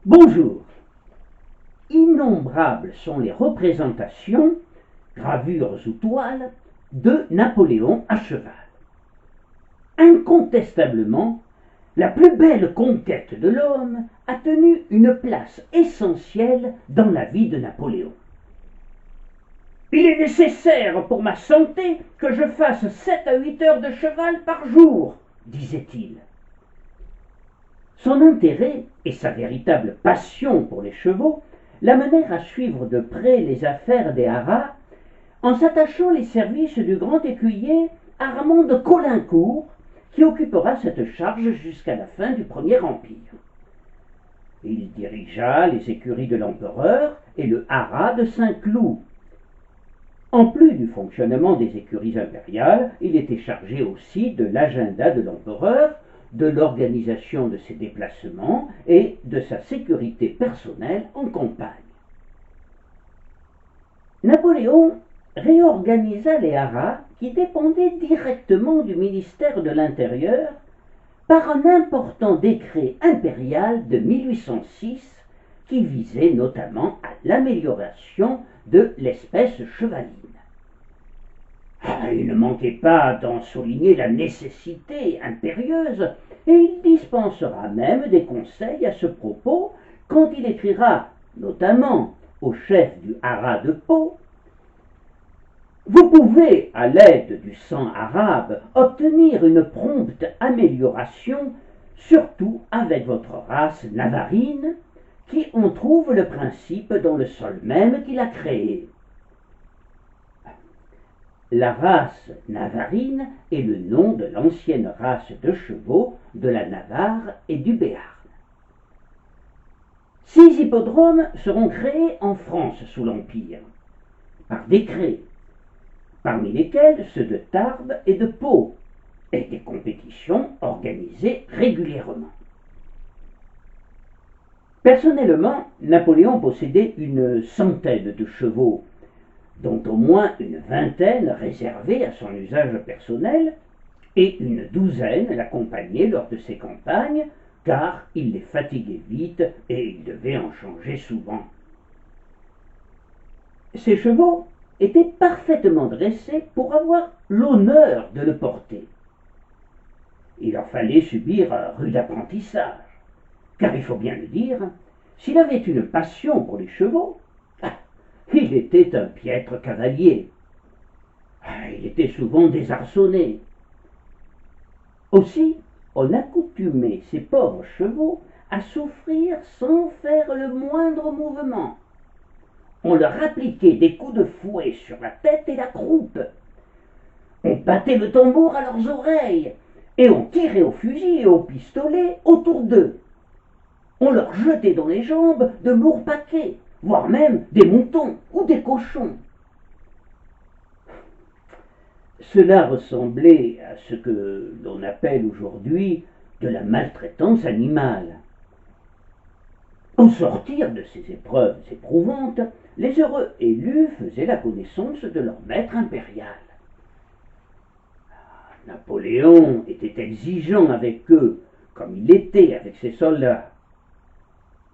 Bonjour. Innombrables sont les représentations, gravures ou toiles, de Napoléon à cheval. Incontestablement, la plus belle conquête de l'homme a tenu une place essentielle dans la vie de Napoléon. Il est nécessaire pour ma santé que je fasse 7 à 8 heures de cheval par jour, disait-il. Son intérêt et sa véritable passion pour les chevaux l'amenèrent à suivre de près les affaires des haras en s'attachant les services du grand écuyer Armand de Caulaincourt, qui occupera cette charge jusqu'à la fin du Premier Empire. Il dirigea les écuries de l'empereur et le haras de Saint-Cloud. En plus du fonctionnement des écuries impériales, il était chargé aussi de l'agenda de l'empereur, de l'organisation de ses déplacements et de sa sécurité personnelle en campagne. Napoléon réorganisa les haras qui dépendaient directement du ministère de l'Intérieur par un important décret impérial de 1806 qui visait notamment à l'amélioration de l'espèce chevaline. Il ne manquait pas d'en souligner la nécessité impérieuse, et il dispensera même des conseils à ce propos quand il écrira, notamment au chef du haras de Pau: vous pouvez, à l'aide du sang arabe, obtenir une prompte amélioration, surtout avec votre race navarine, qui en trouve le principe dans le sol même qu'il a créé. La race navarine est le nom de l'ancienne race de chevaux de la Navarre et du Béarn. 6 hippodromes seront créés en France sous l'Empire, par décret, parmi lesquels ceux de Tarbes et de Pau, et des compétitions organisées régulièrement. Personnellement, Napoléon possédait une centaine de chevaux, dont au moins une vingtaine réservés à son usage personnel, et une douzaine l'accompagnaient lors de ses campagnes, car il les fatiguait vite et il devait en changer souvent. Ces chevaux étaient parfaitement dressés pour avoir l'honneur de le porter. Il leur fallait subir un rude apprentissage, car il faut bien le dire, s'il avait une passion pour les chevaux, il était un piètre cavalier. Il était souvent désarçonné. Aussi, on accoutumait ces pauvres chevaux à souffrir sans faire le moindre mouvement. On leur appliquait des coups de fouet sur la tête et la croupe. On battait le tambour à leurs oreilles, et on tirait au fusil et au pistolet autour d'eux. On leur jetait dans les jambes de lourds paquets, voire même des moutons ou des cochons. Cela ressemblait à ce que l'on appelle aujourd'hui de la maltraitance animale. Au sortir de ces épreuves éprouvantes, les heureux élus faisaient la connaissance de leur maître impérial. Napoléon était exigeant avec eux, comme il l'était avec ses soldats.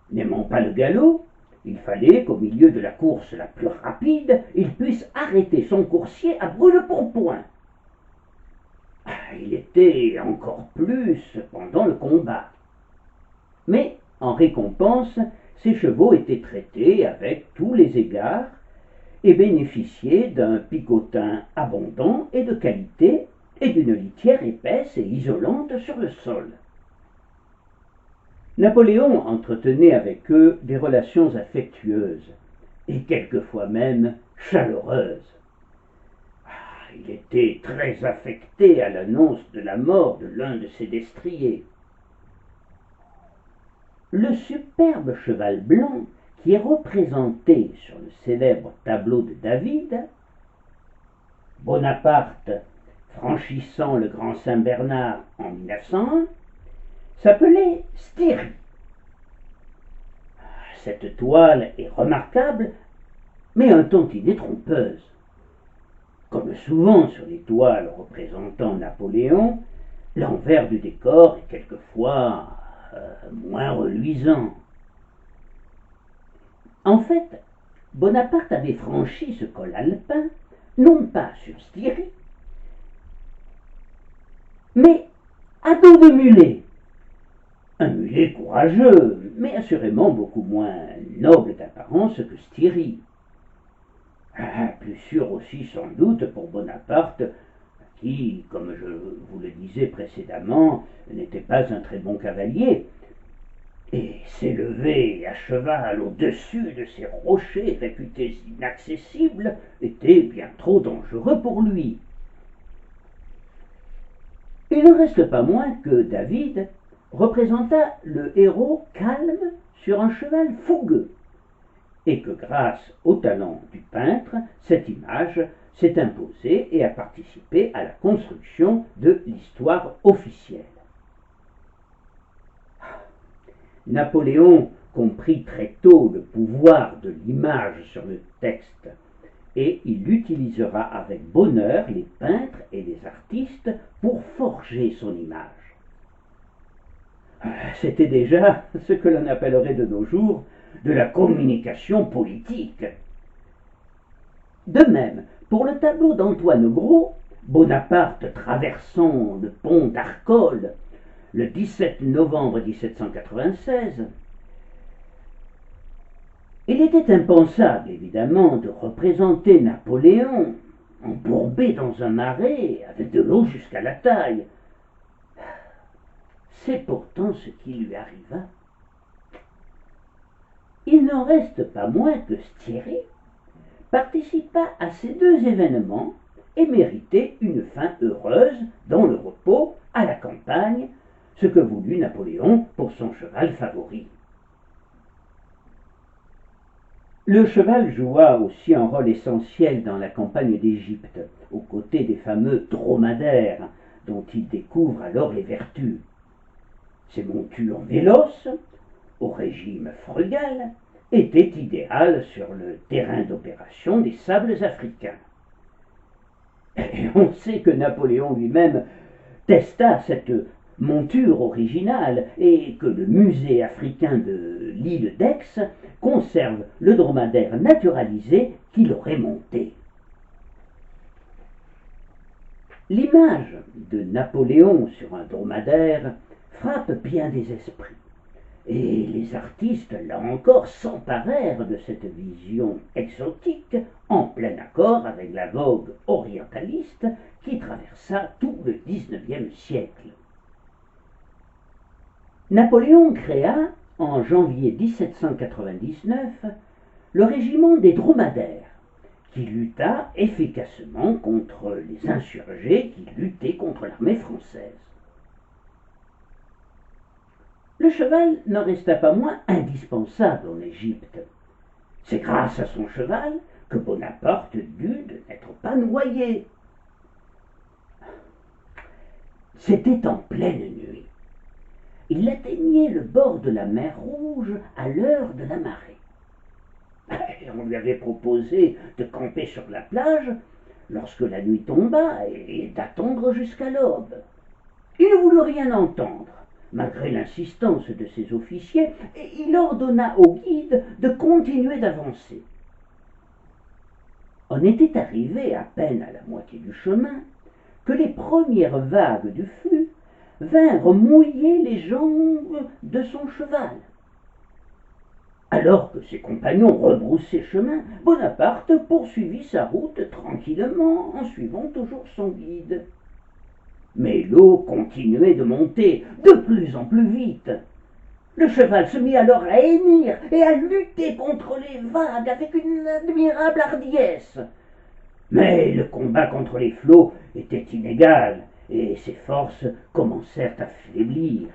N'aimant pas le galop, il fallait qu'au milieu de la course la plus rapide, il puisse arrêter son coursier à brûle-pourpoint. Il était encore plus pendant le combat. Mais, en récompense, ses chevaux étaient traités avec tous les égards et bénéficiaient d'un picotin abondant et de qualité et d'une litière épaisse et isolante sur le sol. Napoléon entretenait avec eux des relations affectueuses et quelquefois même chaleureuses. Il était très affecté à l'annonce de la mort de l'un de ses destriers. Le superbe cheval blanc qui est représenté sur le célèbre tableau de David, Bonaparte franchissant le Grand Saint-Bernard en 1901, s'appelait Styrie. Cette toile est remarquable, mais un tantinet trompeuse. Comme souvent sur les toiles représentant Napoléon, l'envers du décor est quelquefois moins reluisant. En fait, Bonaparte avait franchi ce col alpin, non pas sur Styrie, mais à dos de mulet. Un mulet courageux, mais assurément beaucoup moins noble d'apparence que Styrie. Plus sûr aussi sans doute pour Bonaparte, qui, comme je vous le disais précédemment, n'était pas un très bon cavalier, et s'élever à cheval au-dessus de ces rochers réputés inaccessibles était bien trop dangereux pour lui. Il ne reste pas moins que David représenta le héros calme sur un cheval fougueux, et que grâce au talent du peintre, cette image s'est imposée et a participé à la construction de l'histoire officielle. Napoléon comprit très tôt le pouvoir de l'image sur le texte, et il utilisera avec bonheur les peintres et les artistes pour forger son image. C'était déjà ce que l'on appellerait de nos jours de la communication politique. De même, pour le tableau d'Antoine Gros, Bonaparte traversant le pont d'Arcole le 17 novembre 1796, il était impensable, évidemment, de représenter Napoléon embourbé dans un marais avec de l'eau jusqu'à la taille. C'est pourtant ce qui lui arriva. Il n'en reste pas moins que Styrie participa à ces deux événements et méritait une fin heureuse dans le repos, à la campagne, ce que voulut Napoléon pour son cheval favori. Le cheval joua aussi un rôle essentiel dans la campagne d'Égypte, aux côtés des fameux dromadaires, dont il découvre alors les vertus. Ces montures véloces, au régime frugal, étaient idéales sur le terrain d'opération des sables africains. Et on sait que Napoléon lui-même testa cette monture originale et que le musée africain de l'île d'Aix conserve le dromadaire naturalisé qu'il aurait monté. L'image de Napoléon sur un dromadaire frappe bien des esprits, et les artistes, là encore, s'emparèrent de cette vision exotique en plein accord avec la vogue orientaliste qui traversa tout le XIXe siècle. Napoléon créa, en janvier 1799, le régiment des dromadaires, qui lutta efficacement contre les insurgés qui luttaient contre l'armée française. Le cheval n'en resta pas moins indispensable en Égypte. C'est grâce à son cheval que Bonaparte dut de n'être pas noyé. C'était en pleine nuit. Il atteignait le bord de la mer Rouge à l'heure de la marée. On lui avait proposé de camper sur la plage lorsque la nuit tomba et d'attendre jusqu'à l'aube. Il ne voulut rien entendre, malgré l'insistance de ses officiers, et il ordonna au guide de continuer d'avancer. On était arrivé à peine à la moitié du chemin que les premières vagues du flux vinrent mouiller les jambes de son cheval. Alors que ses compagnons rebroussaient chemin, Bonaparte poursuivit sa route tranquillement en suivant toujours son guide. Mais l'eau continuait de monter de plus en plus vite. Le cheval se mit alors à hennir et à lutter contre les vagues avec une admirable hardiesse. Mais le combat contre les flots était inégal et ses forces commencèrent à faiblir.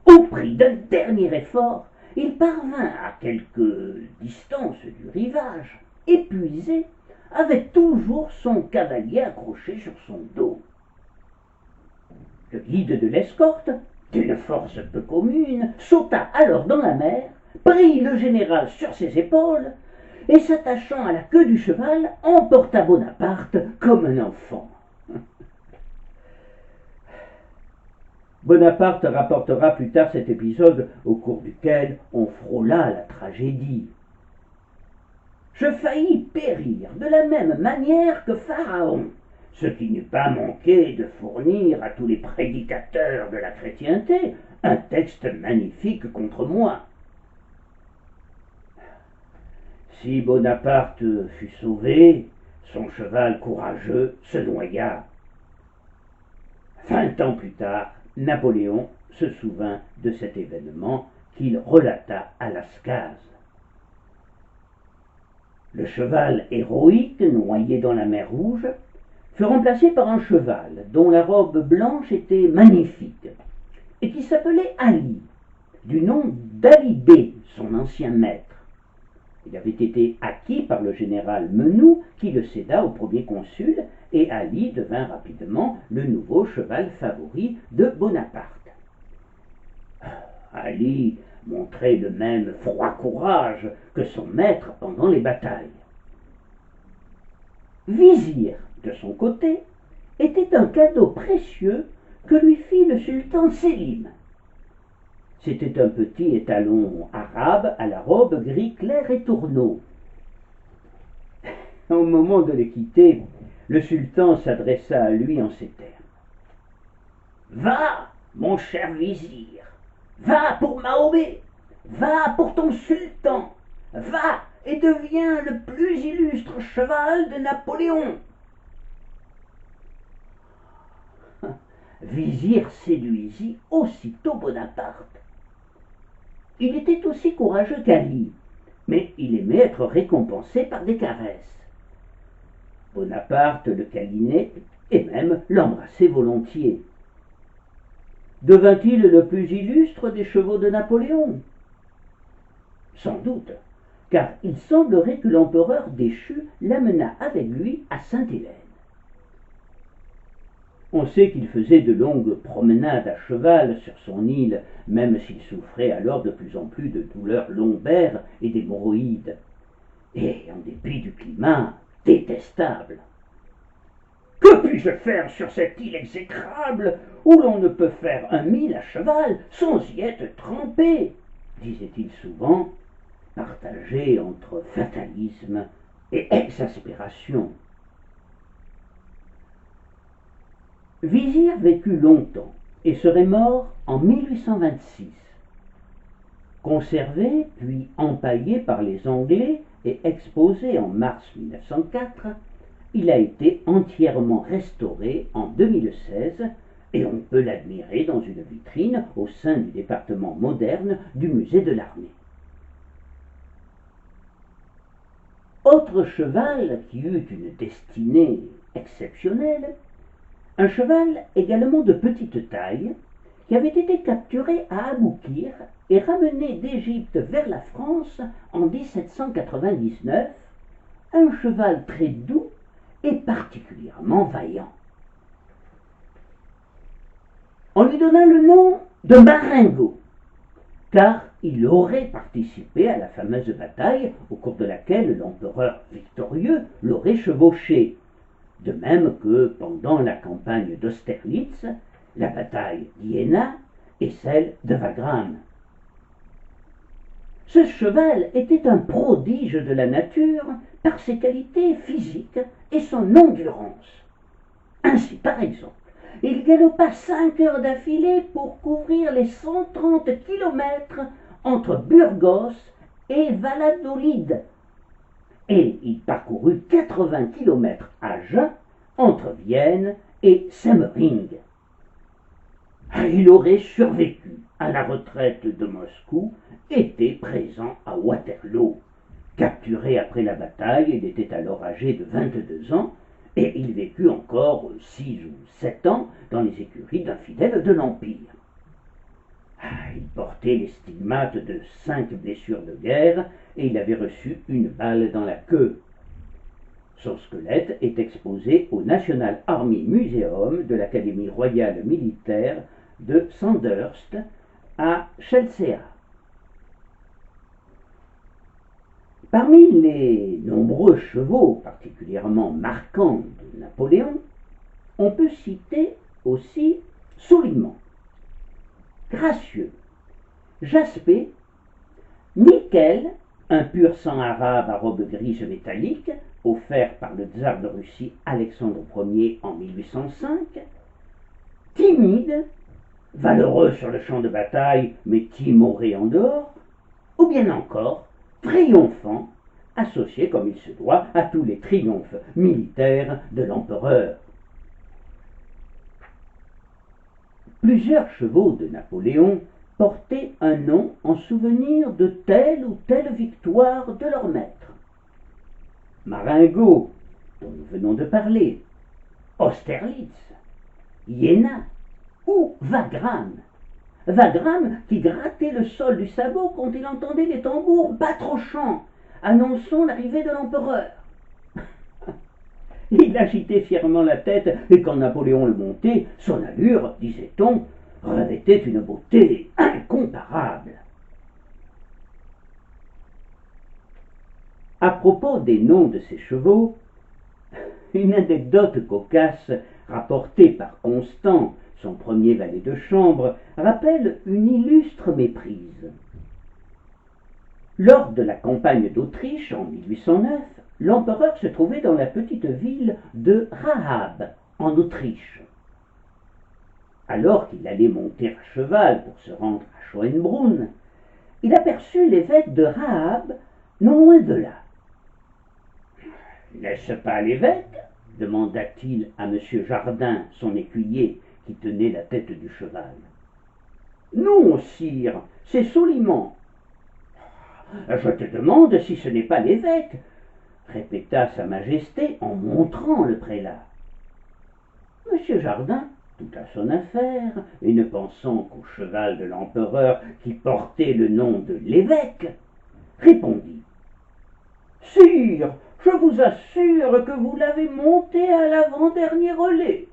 Au prix d'un dernier effort, il parvint à quelque distance du rivage, épuisé, avec toujours son cavalier accroché sur son dos. Le guide de l'escorte, d'une force peu commune, sauta alors dans la mer, prit le général sur ses épaules, et s'attachant à la queue du cheval, emporta Bonaparte comme un enfant. Bonaparte rapportera plus tard cet épisode au cours duquel on frôla la tragédie. je faillis périr de la même manière que Pharaon, ce qui n'eût pas manqué de fournir à tous les prédicateurs de la chrétienté un texte magnifique contre moi. Si Bonaparte fut sauvé, son cheval courageux se noya. 20 ans plus tard, Napoléon se souvint de cet événement qu'il relata à Lascaz. Le cheval héroïque, noyé dans la mer Rouge, fut remplacé par un cheval dont la robe blanche était magnifique et qui s'appelait Ali, du nom d'Ali Bey, son ancien maître. Il avait été acquis par le général Menou qui le céda au premier consul et Ali devint rapidement le nouveau cheval favori de Bonaparte. Ali montrait le même froid courage que son maître pendant les batailles. Vizir, de son côté, était un cadeau précieux que lui fit le sultan Sélim. C'était un petit étalon arabe à la robe gris clair et tourneau. Au moment de le quitter, le sultan s'adressa à lui en ces termes. « Va, mon cher vizir, va pour Mahomet, va pour ton sultan, va et deviens le plus illustre cheval de Napoléon. » Vizir séduisit aussitôt Bonaparte. Il était aussi courageux qu'Ali, mais il aimait être récompensé par des caresses. Bonaparte le câlinait et même l'embrassait volontiers. Devint-il le plus illustre des chevaux de Napoléon? Sans doute, car il semblerait que l'empereur déchu l'amena avec lui à Sainte-Hélène. On sait qu'il faisait de longues promenades à cheval sur son île, même s'il souffrait alors de plus en plus de douleurs lombaires et d'hémorroïdes, et en dépit du climat détestable. Que puis-je faire sur cette île exécrable où l'on ne peut faire 1 mille à cheval sans y être trempé, disait-il souvent, partagé entre fatalisme et exaspération. Vizir vécut longtemps et serait mort en 1826. Conservé puis empaillé par les Anglais et exposé en mars 1904, il a été entièrement restauré en 2016 et on peut l'admirer dans une vitrine au sein du département moderne du musée de l'armée. Autre cheval qui eut une destinée exceptionnelle, un cheval également de petite taille, qui avait été capturé à Aboukir et ramené d'Égypte vers la France en 1799, un cheval très doux et particulièrement vaillant. On lui donna le nom de Marengo, car il aurait participé à la fameuse bataille au cours de laquelle l'empereur victorieux l'aurait chevauché, de même que pendant la campagne d'Austerlitz, la bataille d'Iéna et celle de Wagram. Ce cheval était un prodige de la nature par ses qualités physiques et son endurance. Ainsi, par exemple, il galopa 5 heures d'affilée pour couvrir les 130 kilomètres entre Burgos et Valladolid, et il parcourut 80 kilomètres à jeun entre Vienne et Semmering. Il aurait survécu à la retraite de Moscou, était présent à Waterloo. Capturé après la bataille, il était alors âgé de 22 ans, et il vécut encore 6 ou 7 ans dans les écuries d'un fidèle de l'Empire. Il portait les stigmates de 5 blessures de guerre, et il avait reçu une balle dans la queue. Son squelette est exposé au National Army Museum de l'Académie royale militaire de Sandhurst à Chelsea. Parmi les nombreux chevaux particulièrement marquants de Napoléon, on peut citer aussi Soliman, Gracieux, Jaspé, Nickel un pur sang arabe à robe grise métallique, offert par le tsar de Russie Alexandre Ier en 1805, timide, valeureux sur le champ de bataille, mais timoré en dehors, ou bien encore triomphant, associé comme il se doit à tous les triomphes militaires de l'empereur. Plusieurs chevaux de Napoléon portaient un nom en souvenir de telle ou telle victoire de leur maître. Marengo, dont nous venons de parler, Austerlitz, Iéna ou Wagram. Wagram qui grattait le sol du sabot quand il entendait les tambours battre au champ, annonçant l'arrivée de l'empereur. Il agitait fièrement la tête, et quand Napoléon le montait, son allure, disait-on, revêtait une beauté incomparable. À propos des noms de ces chevaux, une anecdote cocasse rapportée par Constant, son premier valet de chambre, rappelle une illustre méprise. Lors de la campagne d'Autriche en 1809, l'empereur se trouvait dans la petite ville de Rahab, en Autriche. Alors qu'il allait monter à cheval pour se rendre à Schönbrunn, il aperçut l'évêque de Rahab non loin de là. « N'est-ce pas l'évêque ?» demanda-t-il à M. Jardin, son écuyer, qui tenait la tête du cheval. « Non, sire, c'est Soliman. »« Je te demande si ce n'est pas l'évêque, » répéta sa majesté en montrant le prélat. M. Jardin, tout à son affaire, et ne pensant qu'au cheval de l'empereur qui portait le nom de l'évêque, répondit « Sire, je vous assure que vous l'avez monté à l'avant-dernier relais. »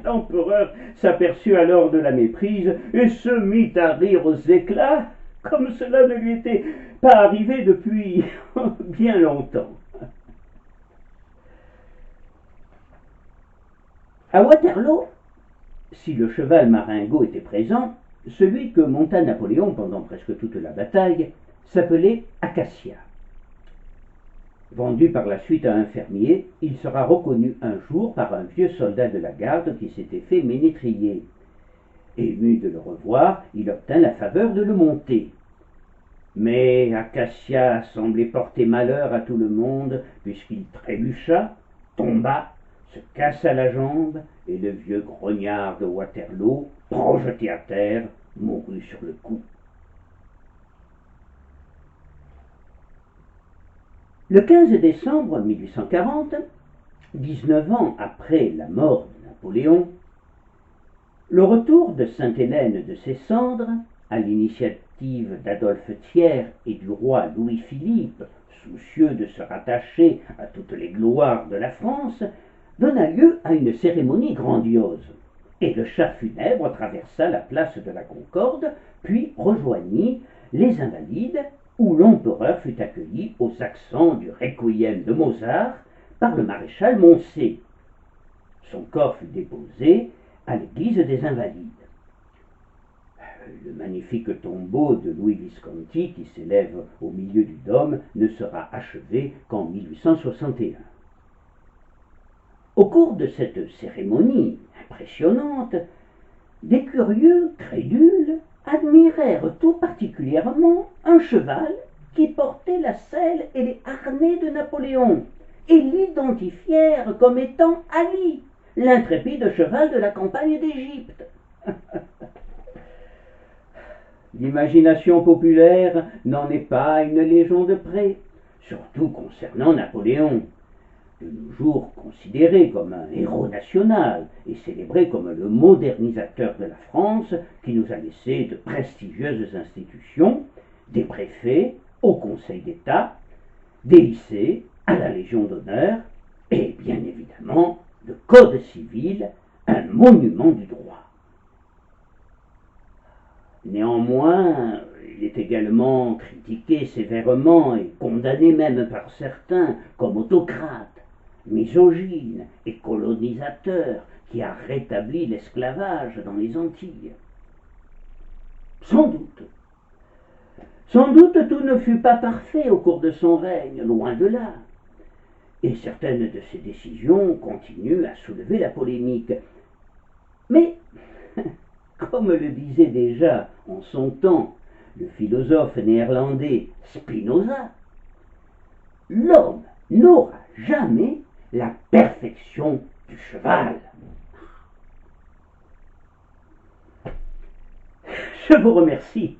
L'empereur s'aperçut alors de la méprise et se mit à rire aux éclats, comme cela ne lui était pas arrivé depuis bien longtemps. À Waterloo, si le cheval Marengo était présent, celui que monta Napoléon pendant presque toute la bataille s'appelait Acacia. Vendu par la suite à un fermier, il sera reconnu un jour par un vieux soldat de la garde qui s'était fait ménétrier. Ému de le revoir, il obtint la faveur de le monter. Mais Acacia semblait porter malheur à tout le monde, puisqu'il trébucha, tomba, se cassa la jambe, et le vieux grognard de Waterloo, projeté à terre, mourut sur le coup. Le 15 décembre 1840, 19 ans après la mort de Napoléon, le retour de Sainte-Hélène de ses cendres, à l'initiative d'Adolphe Thiers et du roi Louis-Philippe, soucieux de se rattacher à toutes les gloires de la France, donna lieu à une cérémonie grandiose, et le char funèbre traversa la place de la Concorde, puis rejoignit les Invalides, où l'empereur fut accueilli aux accents du requiem de Mozart par le maréchal Moncey. Son corps fut déposé à l'église des Invalides. Le magnifique tombeau de Louis Visconti, qui s'élève au milieu du dôme, ne sera achevé qu'en 1861. Au cours de cette cérémonie impressionnante, des curieux crédules admirèrent tout particulièrement un cheval qui portait la selle et les harnais de Napoléon, et l'identifièrent comme étant Ali, l'intrépide cheval de la campagne d'Égypte. L'imagination populaire n'en est pas une légende près, surtout concernant Napoléon, de nos jours considéré comme un héros national et célébré comme le modernisateur de la France qui nous a laissé de prestigieuses institutions, des préfets au Conseil d'État, des lycées à la Légion d'honneur et bien évidemment le Code civil, un monument du droit. Néanmoins, il est également critiqué sévèrement et condamné même par certains comme autocrate, misogyne et colonisateur qui a rétabli l'esclavage dans les Antilles. Sans doute. Sans doute tout ne fut pas parfait au cours de son règne, loin de là. Et certaines de ses décisions continuent à soulever la polémique. Mais, comme le disait déjà en son temps le philosophe néerlandais Spinoza, l'homme n'aura jamais la perfection du cheval. Je vous remercie.